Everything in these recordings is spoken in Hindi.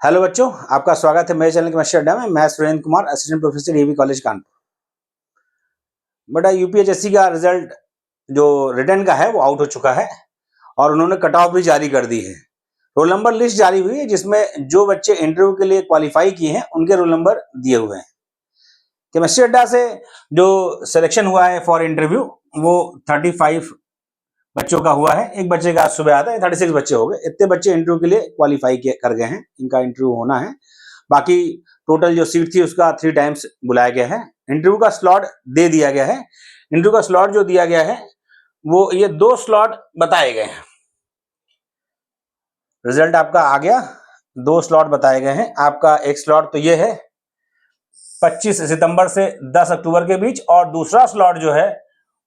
हेलो बच्चों, आपका स्वागत है मेरे चैनल केमिस्ट्री अड्डा में। मैं Surendra Kumar, assistant professor DAV college Kanpur. बेटा यूपीएससी का रिजल्ट जो रिटर्न का है वो आउट हो चुका है और उन्होंने कट ऑफ भी जारी कर दी है। रोल नंबर लिस्ट जारी हुई है जिसमें जो बच्चे इंटरव्यू के लिए क्वालिफाई किए हैं उनके रोल नंबर दिए हुए हैं। केमिस्ट्री अड्डा से जो सिलेक्शन हुआ है फॉर इंटरव्यू वो 35 बच्चों का हुआ है। एक बच्चे का आज सुबह आता है, 36 बच्चे हो गए। इतने बच्चे इंटरव्यू के लिए क्वालिफाई कर गए हैं, इनका इंटरव्यू होना है। बाकी टोटल जो सीट थी उसका 3 टाइम्स बुलाया गया है। इंटरव्यू का स्लॉट दे दिया गया है। इंटरव्यू का स्लॉट जो दिया गया है वो ये 2 स्लॉट बताए गए हैं। रिजल्ट आपका आ गया, 2 स्लॉट बताए गए हैं। आपका एक स्लॉट तो ये है 25 सितंबर से 10 अक्टूबर के बीच, और दूसरा स्लॉट जो है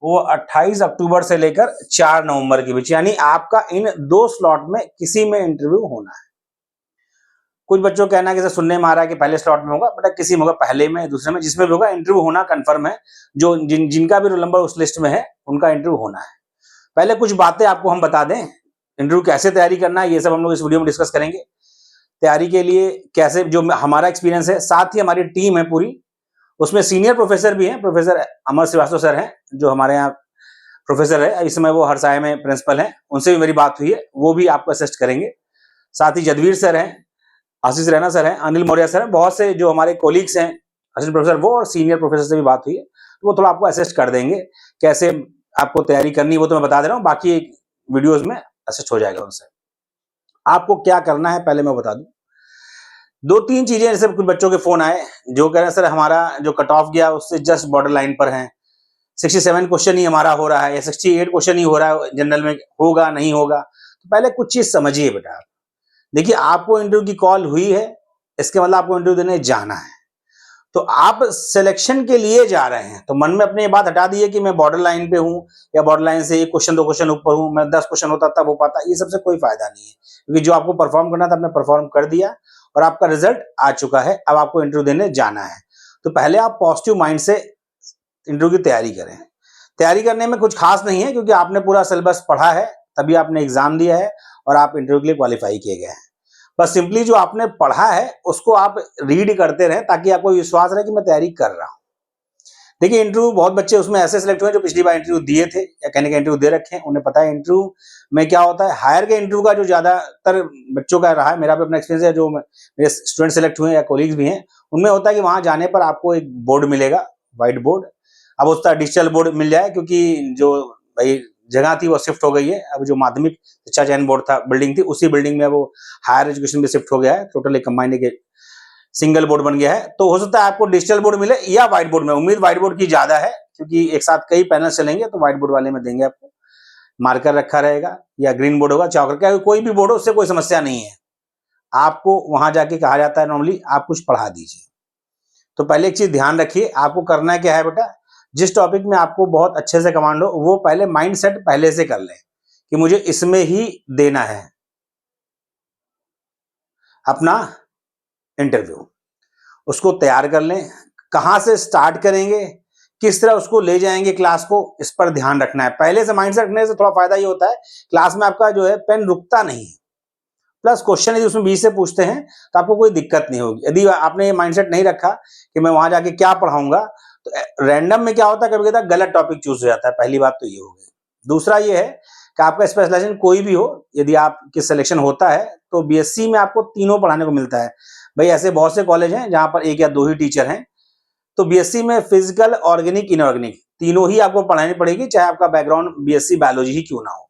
वो 28 अक्टूबर से लेकर 4 नवंबर के बीच। यानी आपका इन 2 स्लॉट में किसी में इंटरव्यू होना है। कुछ बच्चों का कहना है कि सुनने में आ रहा है कि पहले स्लॉट में होगा, बट किसी में होगा, पहले में, दूसरे में, जिसमें भी होगा इंटरव्यू होना कंफर्म है। जो जिनका भी रोल नंबर उस लिस्ट में है उनका इंटरव्यू होना है। पहले कुछ बातें आपको हम बता दें, इंटरव्यू कैसे तैयारी करना है ये सब हम लोग इस वीडियो में डिस्कस करेंगे। तैयारी के लिए कैसे, जो हमारा एक्सपीरियंस है, साथ ही हमारी टीम है पूरी, उसमें सीनियर प्रोफेसर भी हैं। प्रोफेसर अमर श्रीवास्तव सर हैं जो हमारे यहाँ प्रोफेसर है, इस समय वो हरसाय में प्रिंसिपल हैं। उनसे भी मेरी बात हुई है, वो भी आपको असिस्ट करेंगे। साथ ही जदवीर सर हैं, आशीष रैना सर हैं, अनिल मौर्य सर हैं, बहुत से जो हमारे कोलीग्स हैं असिस्टेंट प्रोफेसर वो, और सीनियर प्रोफेसर से भी बात हुई है, तो वो थोड़ा आपको असिस्ट कर देंगे। कैसे आपको तैयारी करनी वो तो मैं बता दे रहा हूँ, बाकी वीडियोज में असिस्ट हो जाएगा उनसे। आपको क्या करना है पहले मैं बता दूं। 2-3 चीजें, जैसे कुछ बच्चों के फोन आए जो कह रहे हैं सर हमारा जो कट ऑफ गया उससे जस्ट बॉर्डर लाइन पर है, 67 क्वेश्चन ही हमारा हो रहा है या 68 क्वेश्चन ही हो रहा है, जनरल में होगा नहीं होगा। तो पहले कुछ चीज समझिए बेटा। देखिए, आपको इंटरव्यू की कॉल हुई है, इसके मतलब आपको इंटरव्यू देने जाना है, तो आप सिलेक्शन के लिए जा रहे हैं। तो मन में अपने ये बात हटा दी है कि मैं बॉर्डर लाइन पे हूं या बॉर्डर लाइन से 1 क्वेश्चन 2 क्वेश्चन ऊपर हूं, मैं 10 क्वेश्चन होता तब हो पाता। ये सबसे कोई फायदा नहीं है, क्योंकि जो आपको परफॉर्म करना था आपने परफॉर्म कर दिया और आपका रिजल्ट आ चुका है। अब आपको इंटरव्यू देने जाना है, तो पहले आप पॉजिटिव माइंड से इंटरव्यू की तैयारी करें। तैयारी करने में कुछ खास नहीं है, क्योंकि आपने पूरा सिलेबस पढ़ा है, तभी आपने एग्जाम दिया है और आप इंटरव्यू के लिए क्वालिफाई किए गए हैं। बस सिंपली जो आपने पढ़ा है उसको आप रीड करते रहें, ताकि आपको विश्वास रहे कि मैं तैयारी कर रहा हूं। देखिए, इंटरव्यू बहुत बच्चे उसमें ऐसे सिलेक्ट हुए जो पिछली बार इंटरव्यू दिए थे या कहने का इंटरव्यू दे रखे हैं, उन्हें पता है इंटरव्यू में क्या होता है। हायर के इंटरव्यू का जो ज्यादातर बच्चों का रहा है, मेरा भी अपना एक्सपीरियंस है, जो मेरे स्टूडेंट सेलेक्ट हुए या कोलीग्स भी हैं, उनमें होता है कि वहां जाने पर आपको एक बोर्ड मिलेगा, व्हाइट बोर्ड। अब उसका डिजिटल बोर्ड मिल जाए, क्योंकि जो भाई जगह थी वो शिफ्ट हो गई है। अब जो माध्यमिक शिक्षा चयन बोर्ड था, बिल्डिंग थी, उसी बिल्डिंग में वो हायर एजुकेशन में शिफ्ट हो गया है। टोटल एक कंबाइंड के सिंगल बोर्ड बन गया है। तो हो सकता है आपको डिजिटल बोर्ड मिले या व्हाइट बोर्ड में। उम्मीद व्हाइट बोर्ड की ज्यादा है, क्योंकि एक साथ कई पैनल चलेंगे, तो व्हाइट बोर्ड वाले में देंगे आपको। मार्कर रखा रहेगा या ग्रीन बोर्ड होगा, चौकर का कोई भी बोर्ड हो, उससे कोई समस्या नहीं है। आपको वहां जाके कहा जाता है नॉर्मली आप कुछ पढ़ा दीजिए। तो पहले एक चीज ध्यान रखिए, आपको करना क्या है बेटा, जिस टॉपिक में आपको बहुत अच्छे से कमांड हो वो पहले माइंड सेट पहले से कर लें कि मुझे इसमें ही देना है अपना इंटरव्यू। उसको तैयार कर लें, कहां से स्टार्ट करेंगे, किस तरह उसको ले जाएंगे क्लास को, इस पर ध्यान रखना है। पहले से माइंड सेट रखने से थोड़ा फायदा ये होता है, क्लास में आपका जो है पेन रुकता नहीं है। प्लस क्वेश्चन यदि उसमें बीच से पूछते हैं तो आपको कोई दिक्कत नहीं होगी। यदि आपने ये माइंडसेट नहीं रखा कि मैं वहां जाके क्या पढ़ाऊंगा, तो रैंडम में क्या होता है, कभी कभी गलत टॉपिक चूज हो जाता है। पहली बात तो ये हो गई। दूसरा ये है कि आपका स्पेशलाइजेशन कोई भी हो, यदि आपकी सिलेक्शन होता है तो बीएससी में आपको तीनों पढ़ाने को मिलता है। भाई ऐसे बहुत से कॉलेज हैं जहां पर 1 या 2 ही टीचर हैं, तो बीएससी में फिजिकल, ऑर्गेनिक, इनऑर्गेनिक तीनों ही आपको पढ़ानी पड़ेगी, चाहे आपका बैकग्राउंड बीएससी बायोलॉजी ही क्यों ना हो।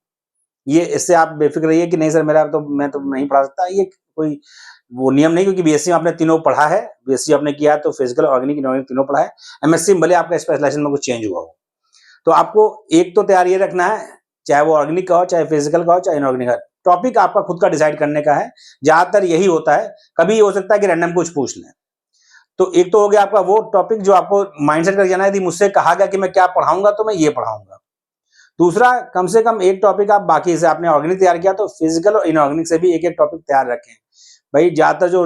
ये इससे आप बेफिक्र रहिए कि नहीं सर मेरा तो मैं तो नहीं पढ़ा सकता, ये कोई वो नियम नहीं, क्योंकि बीएससी में आपने तीनों पढ़ा है। बीएससी आपने किया तो फिजिकल, ऑर्गेनिक, इनऑर्गेनिक तीनों पढ़ा है। एमएससी में भले आपका स्पेशलाइजेशन में कुछ चेंज हुआ हो। तो आपको एक तो तैयारी रखना है, चाहे वो ऑर्गेनिक का हो, चाहे फिजिकल का हो, चाहे इनऑर्गेनिक का। टॉपिक आपका खुद का डिसाइड करने का है, ज्यादातर यही होता है। कभी ये हो सकता है कि रैंडम कुछ पूछ लें। तो एक तो हो गया आपका वो टॉपिक जो आपको माइंडसेट कर जाना है। यदि मुझसे कहा गया कि मैं क्या पढ़ाऊंगा तो मैं ये पढ़ाऊंगा। दूसरा, कम से कम एक टॉपिक आप बाकी से, आपने ऑर्गेनिक तैयार किया तो फिजिकल और इनऑर्गेनिक से भी एक एक टॉपिक तैयार रखें। भाई ज्यादातर जो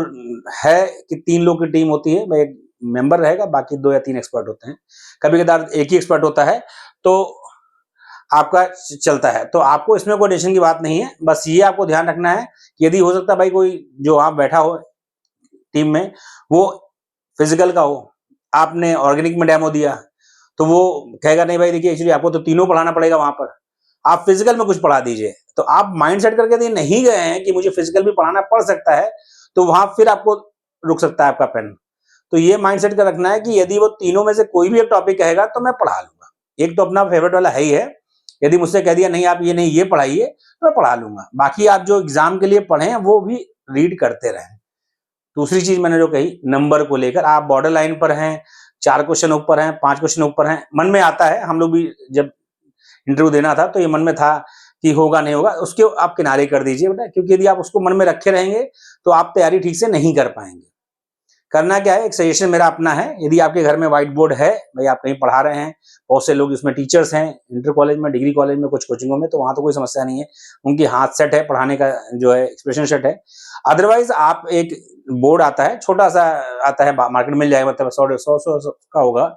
है कि 3 लोग की टीम होती है, भाई एक मेंबर रहेगा, बाकी 2 या 3 एक्सपर्ट होते हैं, कभी कभार एक ही एक्सपर्ट होता है, तो आपका चलता है। तो आपको इसमें कोई टेंशन की बात नहीं है। बस ये आपको ध्यान रखना है कि यदि हो सकता है भाई कोई जो आप बैठा हो टीम में वो फिजिकल का हो, आपने ऑर्गेनिक में डेमो दिया, तो वो कहेगा नहीं भाई देखिए एक्चुअली आपको तो तीनों पढ़ाना पड़ेगा वहां पर, आप फिजिकल में कुछ पढ़ा दीजिए। तो आप माइंड सेट करके यदि नहीं गए हैं कि मुझे फिजिकल भी पढ़ाना पड़ सकता है, तो वहां फिर आपको रुक सकता है आपका पेन। तो ये माइंड सेट कर रखना है कि यदि वो तीनों में से कोई भी एक टॉपिक कहेगा तो मैं पढ़ा लूंगा। एक तो अपना फेवरेट वाला है ही है, यदि मुझसे कह दिया नहीं आप ये नहीं ये पढ़ाइए तो मैं पढ़ा लूंगा। बाकी आप जो एग्जाम के लिए पढ़े हैं वो भी रीड करते रहें। दूसरी चीज मैंने जो कही नंबर को लेकर, आप बॉर्डर लाइन पर हैं, 4 क्वेश्चन ऊपर हैं, 5 क्वेश्चन ऊपर हैं, मन में आता है, हम लोग भी जब इंटरव्यू देना था तो ये मन में था कि होगा नहीं होगा, उसके आप किनारे कर दीजिए बेटा, क्योंकि यदि आप उसको मन में रखे रहेंगे तो आप तैयारी ठीक से नहीं कर पाएंगे। करना क्या है, एक सजेशन मेरा अपना है, यदि आपके घर में व्हाइट बोर्ड है, भाई आप कहीं पढ़ा रहे हैं, बहुत से लोग इसमें टीचर्स हैं, इंटर कॉलेज में, डिग्री कॉलेज में, कुछ कोचिंगों में, तो वहां तो कोई समस्या नहीं है, उनकी हाथ सेट है, पढ़ाने का जो है एक्सप्रेशन सेट है। अदरवाइज आप एक बोर्ड आता है, छोटा सा आता है, मार्केट मिल जाएगा, मतलब 100 का होगा,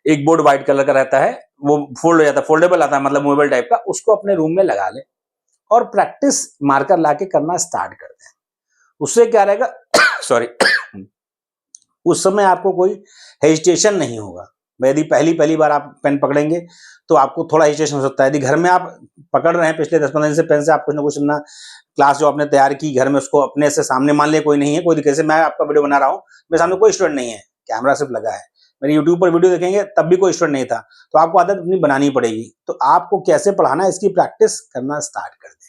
एक बोर्ड व्हाइट कलर का रहता है, वो फोल्ड हो जाता है, फोल्डेबल आता है, मतलब मूवेबल टाइप का, उसको अपने रूम में लगा ले और प्रैक्टिस मार्कर लाके करना स्टार्ट कर दें। उससे क्या रहेगा सॉरी उस समय आपको कोई हेजिटेशन नहीं होगा। यदि पहली बार आप पेन पकड़ेंगे तो आपको थोड़ा हेजिटेशन हो सकता है। यदि घर में आप पकड़ रहे हैं पिछले 10-15 दिन से पेन से, आप कुछ ना कुछ अपना क्लास जो आपने तैयार की घर में उसको अपने से सामने, मान ले कोई नहीं है, कोई कैसे मैं आपका वीडियो बना रहा हूँ, मेरे सामने कोई स्टूडेंट नहीं है, कैमरा सिर्फ लगा है, मेरे यूट्यूब पर वीडियो देखेंगे तब भी कोई स्टूडेंट नहीं था, तो आपको आदत अपनी बनानी पड़ेगी। तो आपको कैसे पढ़ाना है इसकी प्रैक्टिस करना स्टार्ट कर दें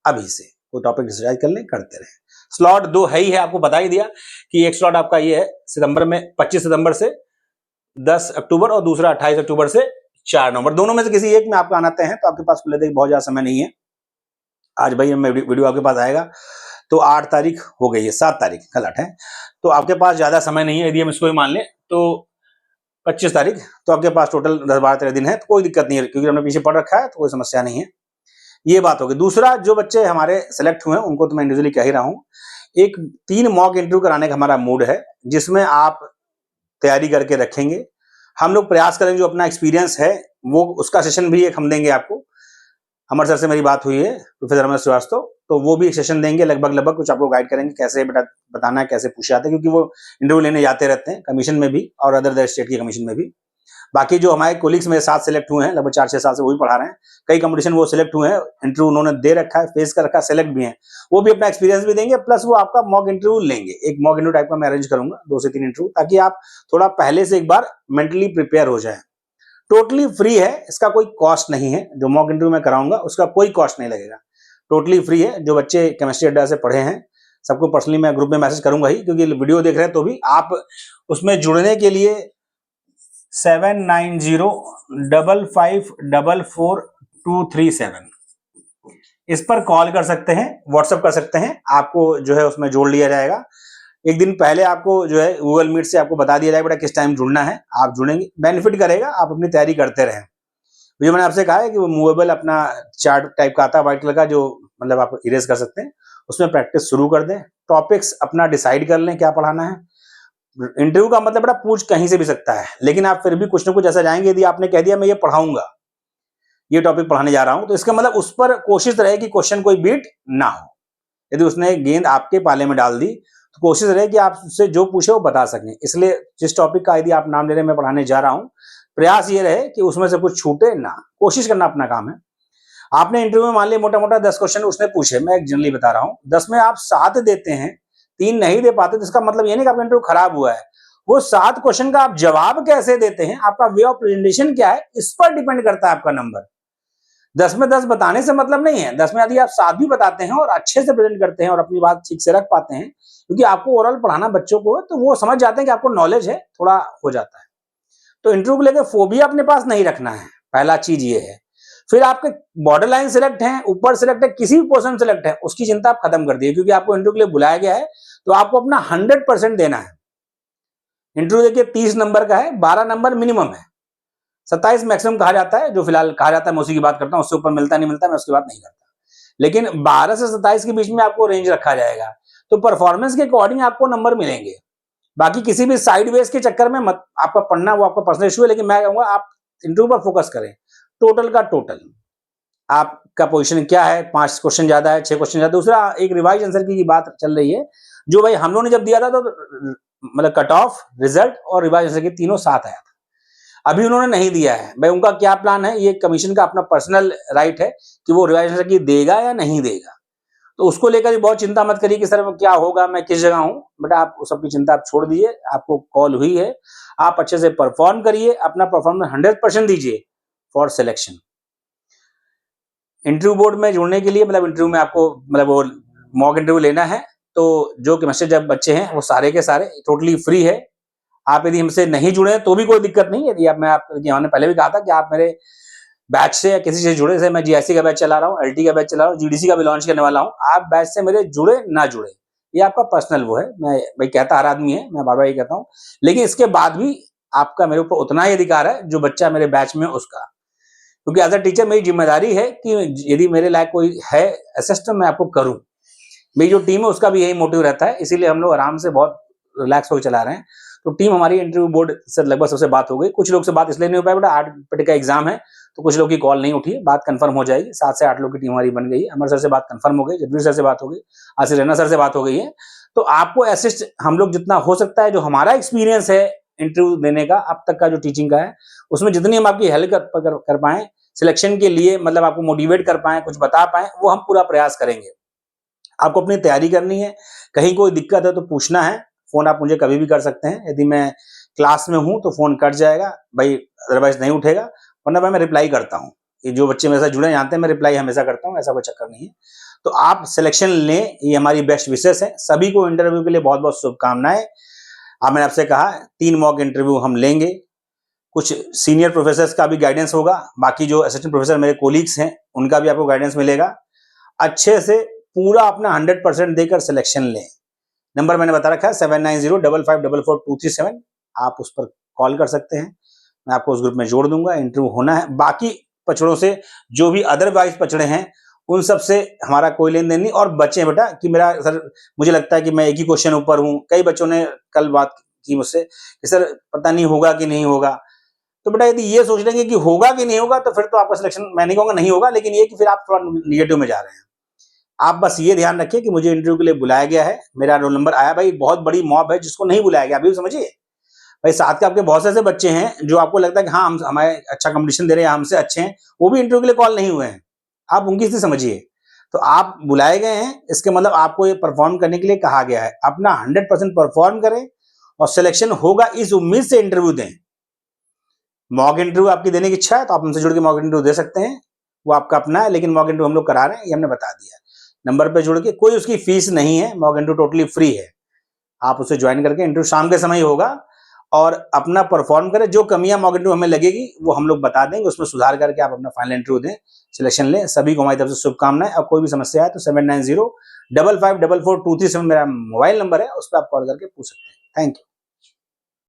अभी से, कोई टॉपिक डिसाइड कर लें, करते रहें। स्लॉट 2 है ही है, आपको बता ही दिया कि एक स्लॉट आपका ये है सितंबर में 25 सितंबर से 10 अक्टूबर और दूसरा 28 अक्टूबर से 4 नवंबर, दोनों में से किसी एक में आपका आना तय है, तो आपके पास खुले बहुत ज्यादा समय नहीं है। आज भाई वीडियो आपके पास आएगा तो 8 तारीख हो गई है, 7 तारीख कल 8 है, तो आपके पास ज्यादा समय नहीं है। यदि हम इसको ही मान लें तो 25 तारीख, तो आपके पास टोटल 10-12-13 दिन है, तो कोई दिक्कत नहीं है, क्योंकि हमने पीछे पढ़ रखा है तो कोई समस्या नहीं है। ये बात होगी। दूसरा, जो बच्चे हमारे सेलेक्ट हुए हैं उनको तो मैं इंडिविजुअली कह ही रहा हूँ, एक 3 मॉक इंटरव्यू कराने का हमारा मूड है, जिसमें आप तैयारी करके रखेंगे। हम लोग प्रयास करेंगे, जो अपना एक्सपीरियंस है वो, उसका सेशन भी एक हम देंगे आपको। अमर सर से मेरी बात हुई है, प्रोफेसर अमर श्रीवास्तव, तो वो भी एक सेशन देंगे, लगभग कुछ आपको गाइड करेंगे कैसे बताना है, कैसे पूछे जाते हैं, क्योंकि वो इंटरव्यू लेने जाते रहते हैं कमीशन में भी और अदर स्टेट की कमीशन में भी। बाकी जो हमारे कोलिग्स मेरे साथ सिलेक्ट हुए हैं, लगभग 4-6 साल से वही पढ़ा रहे हैं, कई कंपटीशन वो सिलेक्ट हुए हैं, इंटरव्यू उन्होंने दे रखा है, फेस कर रखा है, सिलेक्ट भी हैं, वो भी अपना एक्सपीरियंस भी देंगे, प्लस वो आपका मॉक इंटरव्यू लेंगे। एक मॉक इंटरव्यू टाइप का मैं अरेंज करूंगा, 2 से 3 इंटरव्यू, ताकि आप थोड़ा पहले से एक बार मेंटली प्रिपेयर हो जाए। टोटली फ्री है, इसका कोई कॉस्ट नहीं है, जो मॉक इंटरव्यू मैं कराऊंगा उसका कोई कॉस्ट नहीं लगेगा, टोटली फ्री है। जो बच्चे केमिस्ट्री अड्डा से पढ़े हैं सबको पर्सनली मैं ग्रुप में मैसेज करूंगा ही, क्योंकि वीडियो देख रहे हैं तो भी आप उसमें जुड़ने के लिए 7905544237 इस पर कॉल कर सकते हैं, व्हाट्सएप कर सकते हैं, आपको जो है उसमें जोड़ लिया जाएगा। एक दिन पहले आपको जो है गूगल मीट से आपको बता दिया जाएगा बेटा किस टाइम जुड़ना है, आप जुड़ेंगे, बेनिफिट करेगा, आप अपनी तैयारी करते रहें। जो मैंने आपसे कहा है कि वो मूवेबल अपना चार्ट टाइप का आता है व्हाइट कलर का, जो मतलब आप इरेज कर सकते हैं, उसमें प्रैक्टिस शुरू कर दें। टॉपिक्स अपना डिसाइड कर लें क्या पढ़ाना है। इंटरव्यू का मतलब बेटा पूछ कहीं से भी सकता है, लेकिन आप फिर भी कुछ ना कुछ ऐसा जाएंगे। यदि आपने कह दिया मैं ये पढ़ाऊंगा, ये टॉपिक पढ़ाने जा रहा हूं, तो इसका मतलब उस पर कोशिश रहे कि क्वेश्चन कोई बीट ना हो। यदि उसने गेंद आपके पाले में डाल दी तो कोशिश रहे कि आप उससे जो पूछे वो बता सकें। इसलिए जिस टॉपिक का यदि आप नाम ले रहे हैं मैं पढ़ाने जा रहा हूं, प्रयास ये रहे कि उसमें से कुछ छूटे ना, कोशिश करना अपना काम है। आपने इंटरव्यू में मान लिया मोटा 10 क्वेश्चन उसने पूछे, मैं एक जनरली बता रहा हूं, 10 में आप 7 देते हैं, 3 नहीं दे पाते, तो इसका मतलब ये नहीं कि आपका इंटरव्यू खराब हुआ है। वो 7 क्वेश्चन का आप जवाब कैसे देते हैं, आपका वे ऑफ प्रेजेंटेशन क्या है, इस पर डिपेंड करता है आपका नंबर। 10 में 10 बताने से मतलब नहीं है, 10 में यदि आप 7 भी बताते हैं और अच्छे से प्रेजेंट करते हैं और अपनी बात ठीक से रख पाते हैं, क्योंकि आपको ओवरऑल पढ़ाना बच्चों को है, तो वो समझ जाते हैं कि आपको नॉलेज है, थोड़ा हो जाता है। तो इंटरव्यू को लेकर फोबिया अपने पास नहीं रखना है, पहला चीज ये है। फिर आपके बॉर्डर लाइन सिलेक्ट है, ऊपर सिलेक्ट है, किसी भी पोर्शन सिलेक्ट है, उसकी चिंता आप खत्म कर दिए, क्योंकि आपको इंटरव्यू के लिए बुलाया गया है, तो आपको अपना 100% देना है। इंटरव्यू देखिए 30 नंबर का है, 12 नंबर मिनिमम है, 27 मैक्सिमम कहा जाता है, जो फिलहाल कहा जाता है मैं उसी की बात करता हूं, उससे ऊपर मिलता नहीं मिलता मैं उसकी बात नहीं करता, लेकिन 12 से 27 के बीच में आपको रेंज रखा जाएगा। तो परफॉर्मेंस के अकॉर्डिंग आपको नंबर मिलेंगे। बाकी किसी भी साइड वेज के चक्कर में मत, आपका पढ़ना वो आपका पर्सनल इशू है, लेकिन मैं कहूंगा आप इंटरव्यू पर फोकस करें, टोटल का टोटल। आपका पोजीशन क्या है, 5 क्वेश्चन ज्यादा है, 6 क्वेश्चन ज्यादा। दूसरा एक रिवाइज आंसर की बात चल रही है, जो भाई हम लोगों ने जब दिया था तो मतलब कट ऑफ, रिजल्ट और रिवाइज आंसर के तीनों साथ आया था। अभी उन्होंने नहीं दिया है भाई, उनका क्या प्लान है, ये कमीशन का अपना पर्सनल राइट है कि वो रिवाइज आंसर की देगा या नहीं देगा। तो उसको लेकर भी बहुत चिंता मत करिए कि सर क्या होगा, मैं किस जगह हूं। बेटा आप उस सबकी चिंता आप छोड़ दीजिए, आपको कॉल हुई है, आप अच्छे से परफॉर्म करिए, अपना परफॉर्मेंस 100% दीजिए फॉर सिलेक्शन। इंटरव्यू बोर्ड में जुड़ने के लिए मतलब इंटरव्यू में आपको मतलब वो मॉक इंटरव्यू लेना है, तो जो केमिस्ट्री जब बच्चे हैं वो सारे के सारे टोटली फ्री है। आप यदि हमसे नहीं जुड़े तो भी कोई दिक्कत नहीं है। यदि आप मैंने पहले भी कहा था कि आप मेरे बैच से या किसी से जुड़े, से मैं जीआईसी का बैच चला रहा हूँ, एलटी का बैच चला रहा हूँ, जीडीसी का भी लॉन्च करने वाला हूँ, आप बैच से मेरे जुड़े ना जुड़े ये आपका पर्सनल वो है। मैं भाई कहता हर आदमी है, मैं बार बार ये कहता हूँ, लेकिन इसके बाद भी आपका मेरे ऊपर उतना ही अधिकार है जो बच्चा मेरे बैच में उसका, क्योंकि एज अ टीचर मेरी जिम्मेदारी है कि यदि मेरे लायक कोई है असिस्ट मैं आपको करूं। मेरी जो टीम है उसका भी यही मोटिव रहता है, इसीलिए हम लोग आराम से बहुत रिलैक्स होकर चला रहे हैं। तो टीम हमारी इंटरव्यू बोर्ड से लगभग सबसे बात हो गई, कुछ लोग से बात इसलिए नहीं हो पाया बेटा 8 बजे का एग्जाम है, तो कुछ लोग की कॉल नहीं उठी, बात कंफर्म हो जाएगी। 7 से 8 लोग की टीम हमारी बन गई है। अमर सर से बात कंफर्म हो गई, जगवीर सर से बात हो गई, आशीष रैना सर से बात हो गई है। तो आपको असिस्ट हम लोग जितना हो सकता है, जो हमारा एक्सपीरियंस है इंटरव्यू देने का अब तक का जो टीचिंग का है, उसमें जितनी हम आपकी हेल्प कर पाए सिलेक्शन के लिए, मतलब आपको मोटिवेट कर पाए, कुछ बता पाए, वो हम पूरा प्रयास करेंगे। आपको अपनी तैयारी करनी है, कहीं कोई दिक्कत है तो पूछना है, फोन आप मुझे कभी भी कर सकते हैं। यदि मैं क्लास में हूं तो फोन कट जाएगा भाई, अदरवाइज नहीं उठेगा, वरना भाई मैं रिप्लाई करता हूं। ये जो बच्चे मेरे साथ जुड़े जानते हैं मैं रिप्लाई हमेशा करता हूं, ऐसा कोई चक्कर नहीं है। तो आप सिलेक्शन लें, ये हमारी बेस्ट विशेष है। सभी को इंटरव्यू के लिए बहुत बहुत शुभकामनाएं। अब मैंने आपसे कहा 3 मॉक इंटरव्यू हम लेंगे, कुछ सीनियर प्रोफेसर का भी गाइडेंस होगा, बाकी जो असिस्टेंट प्रोफेसर मेरे कोलीग्स हैं उनका भी आपको गाइडेंस मिलेगा। अच्छे से पूरा अपना 100% देकर सिलेक्शन लें। नंबर मैंने बता रखा है 7905544237, आप उस पर कॉल कर सकते हैं, मैं आपको उस ग्रुप में जोड़ दूंगा। इंटरव्यू होना है, बाकी पचड़ों से जो भी अदरवाइज पचड़े हैं उन सब से हमारा कोई लेन देन नहीं। और बच्चे बेटा कि मेरा सर मुझे लगता है कि मैं एक ही क्वेश्चन ऊपर हूं, कई बच्चों ने कल बात की मुझसे कि सर पता नहीं होगा कि नहीं होगा। तो बेटा यदि ये सोच लेंगे कि होगा कि नहीं होगा तो फिर तो आपका सिलेक्शन, मैं नहीं कहूंगा नहीं होगा, लेकिन ये कि फिर आप थोड़ा निगेटिव में जा रहे हैं। आप बस ये ध्यान रखिए कि मुझे इंटरव्यू के लिए बुलाया गया है, मेरा रोल नंबर आया। भाई बहुत बड़ी मॉब है जिसको नहीं बुलाया गया, अभी समझिए भाई। साथ के आपके बहुत से ऐसे बच्चे हैं जो आपको लगता है कि हाँ हम हमारे अच्छा कंपटीशन दे रहे हैं, हमसे अच्छे हैं, वो भी इंटरव्यू के लिए कॉल नहीं हुए हैं। आप उनकी स्थिति समझिए। तो आप बुलाए गए हैं, इसके मतलब आपको ये परफॉर्म करने के लिए कहा गया है। अपना 100% परफॉर्म करें और सिलेक्शन होगा इस उम्मीद से इंटरव्यू दें। मॉक इंटरव्यू आपकी देने की इच्छा है तो आप हमसे जुड़ के मॉक इंटरव्यू दे सकते हैं, वो आपका अपना है, लेकिन मॉक इंटरव्यू हम लोग करा रहे हैं, ये हमने बता दिया। नंबर पे जुड़ के, कोई उसकी फीस नहीं है, मॉक इंटरव्यू टोटली फ्री है। आप उसे ज्वाइन करके, इंटरव्यू शाम के समय होगा, और अपना परफॉर्म करें। जो कमियां मॉक इंटरव्यू हमें लगेगी वो हम लोग बता देंगे, उसमें सुधार करके आप अपना फाइनल इंटरव्यू दें, सिलेक्शन लें। सभी को हमारी तरफ से शुभकामनाएं। और कोई भी समस्या है तो 7905544237 मेरा मोबाइल नंबर है, उस पर आप कॉल करके पूछ सकते हैं। Thank you.